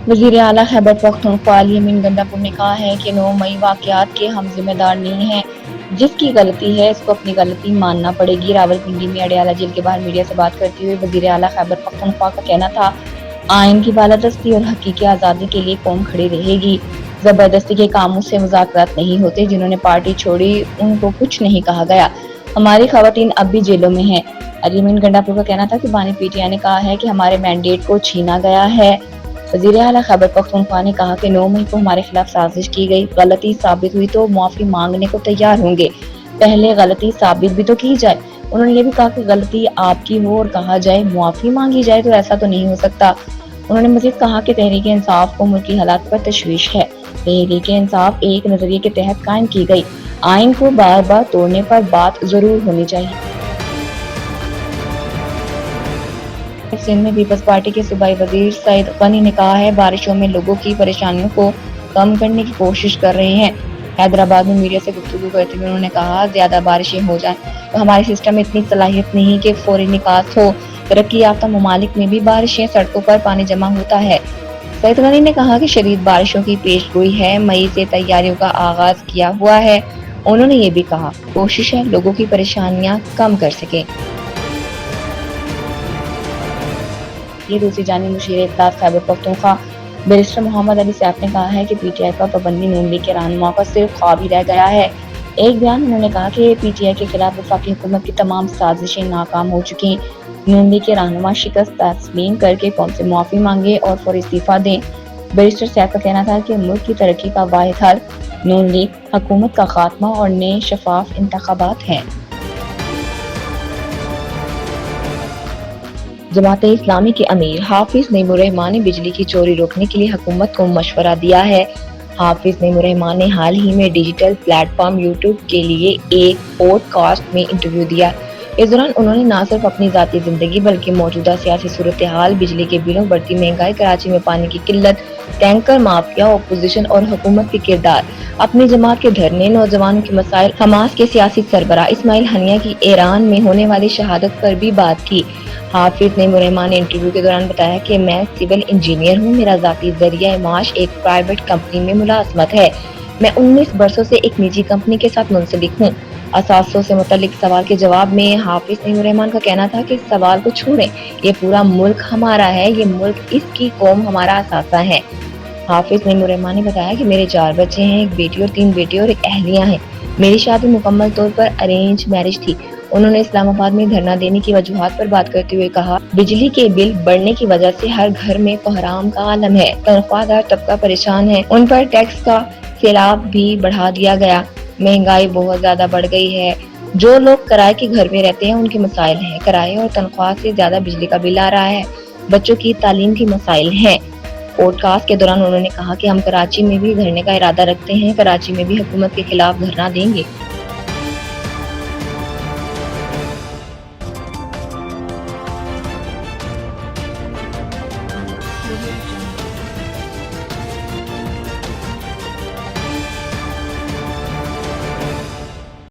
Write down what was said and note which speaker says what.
Speaker 1: वज़ीर आला खैबर पख्तूनख्वा अली गंडापुर ने कहा है कि 9 मई वाक़यात के हम जिम्मेदार नहीं हैं। जिसकी गलती है इसको अपनी गलती मानना पड़ेगी। रावलपिंडी में अडयाला जेल के बाहर मीडिया से बात करते हुए वज़ीर आला खैबर पख्तूनख्वा का कहना था, आइन की बालादस्ती और हकीकी आज़ादी के लिए कौम खड़ी रहेगी। जबरदस्ती के कामों से मुज़ाकरात नहीं होते। जिन्होंने पार्टी छोड़ी उनको कुछ नहीं कहा गया। हमारी खवातीन अब भी जेलों में हैं। अली गंडापुर का कहना था कि बानी पीटीआई ने कहा है कि हमारे मैंडेट को छीना गया है। वज़ीर आला खैबर पख्तूनख्वा ने कहा कि 9 मई को हमारे खिलाफ साजिश की गई, गलती साबित हुई तो मुआफ़ी मांगने को तैयार होंगे, पहले गलती साबित भी तो की जाए। उन्होंने ये भी कहा कि गलती आपकी हो और कहा जाए मुआफ़ी मांगी जाए तो ऐसा तो नहीं हो सकता। उन्होंने मज़ीद कहा कि तहरीक इंसाफ को मुल्की हालात पर तशवीश है। तहरीक इंसाफ एक नजरिए के तहत कायम की गई, आइन को बार बार तोड़ने पर बात जरूर होनी चाहिए। सिंध में पीपल्स पार्टी के सूबाई वजीर सईद गनी ने कहा है, बारिशों में लोगों की परेशानियों को कम करने की कोशिश कर रहे हैं। हैदराबाद में मीडिया से गुफ्तगू करते हुए उन्होंने कहा, ज्यादा बारिशें हो जाएं तो हमारे सिस्टम में इतनी सलाहियत नहीं कि फौरी निकास हो। तरक्की याफ्ता ममालिक में भी बारिशें, सड़कों पर पानी जमा होता है। सईद गनी ने कहा कि शदीद बारिशों की पेशगोई है, मई से तैयारियों का आगाज किया हुआ है। उन्होंने ये भी कहा, कोशिश है लोगों की परेशानियां कम कर सके। ये दूसरी जानिब मुशीर इत्तलात खैबर पख्तूनख्वा बैरिस्टर मोहम्मद अली सैफ ने कहा है कि पीटीआई पर पाबंदी नून लीग के रहनुमाओं का सिर्फ ख्वाब ही रह गया है। एक बयान में उन्होंने कहा कि पीटीआई के खिलाफ वफाकी हुकूमत की तमाम साजिशें नाकाम हो चुकी। नून लीग के रहनुमा शिकस्त तस्लीम करके कौम से मुआफ़ी मांगे और फौरी इस्तीफा दें। बैरिस्टर सैफ का कहना था कि मुल्क की तरक्की का वाहिद हल नून लीग हुकूमत का खात्मा और नए शफाफ इंतखाबात हैं। जमात इस्लामी के अमीर हाफिज नईमुर रहमान ने बिजली की चोरी रोकने के लिए हुकूमत को मशवरा दिया है। हाफिज नईमुर रहमान ने हाल ही में डिजिटल प्लेटफॉर्म यूट्यूब के लिए एक पॉडकास्ट में इंटरव्यू दिया। इस दौरान उन्होंने न सिर्फ अपनी जाती जिंदगी बल्कि मौजूदा सियासी सूरत हाल, बिजली के बिलों, बढ़ती महंगाई, कराची में पानी की किल्लत, टैंकर माफिया, अपोजिशन और हुकूमत के किरदार, अपनी जमात के धरने, नौजवानों के मसाइल, हमास के सियासी सरबराह इस्माइल हनिया की ईरान में होने वाली शहादत पर भी बात की। हाफिज नईमुर रहमान ने इंटरव्यू के दौरान बताया कि मैं सिविल इंजीनियर हूँ, मेरा जाती जरिया माश एक प्राइवेट कंपनी में मुलाजमत है। मैं 19 बरसों से एक निजी कंपनी के साथ मुंसलिक हूँ। असासों से मुतल्लिक सवाल के जवाब में हाफिज नईमुर रहमान का कहना था कि सवाल को छोड़ें, ये पूरा मुल्क हमारा है, ये मुल्क, इसकी कौम हमारा असासा है। हाफिज नईमुर रहमान ने बताया कि मेरे 4 बच्चे हैं, एक बेटी और 3 बेटे और एक अहलिया हैं। मेरी शादी मुकम्मल तौर पर अरेंज मैरिज थी। उन्होंने इस्लामाबाद में धरना देने की वजूहात पर बात करते हुए कहा, बिजली के बिल बढ़ने की वजह से हर घर में कोहराम का आलम है, तनख्वाहदार तबका परेशान है, उन पर टैक्स का सैलाब भी बढ़ा दिया गया, महंगाई बहुत ज्यादा बढ़ गई है। जो लोग किराए के घर में रहते हैं उनके मसाइल हैं, किराए और तनख्वाह से ज्यादा बिजली का बिल आ रहा है, बच्चों की तालीम के मसाइल हैं। पॉडकास्ट के दौरान उन्होंने कहा कि हम कराची में भी धरने का इरादा रखते हैं, कराची में भी हुकूमत के खिलाफ धरना देंगे।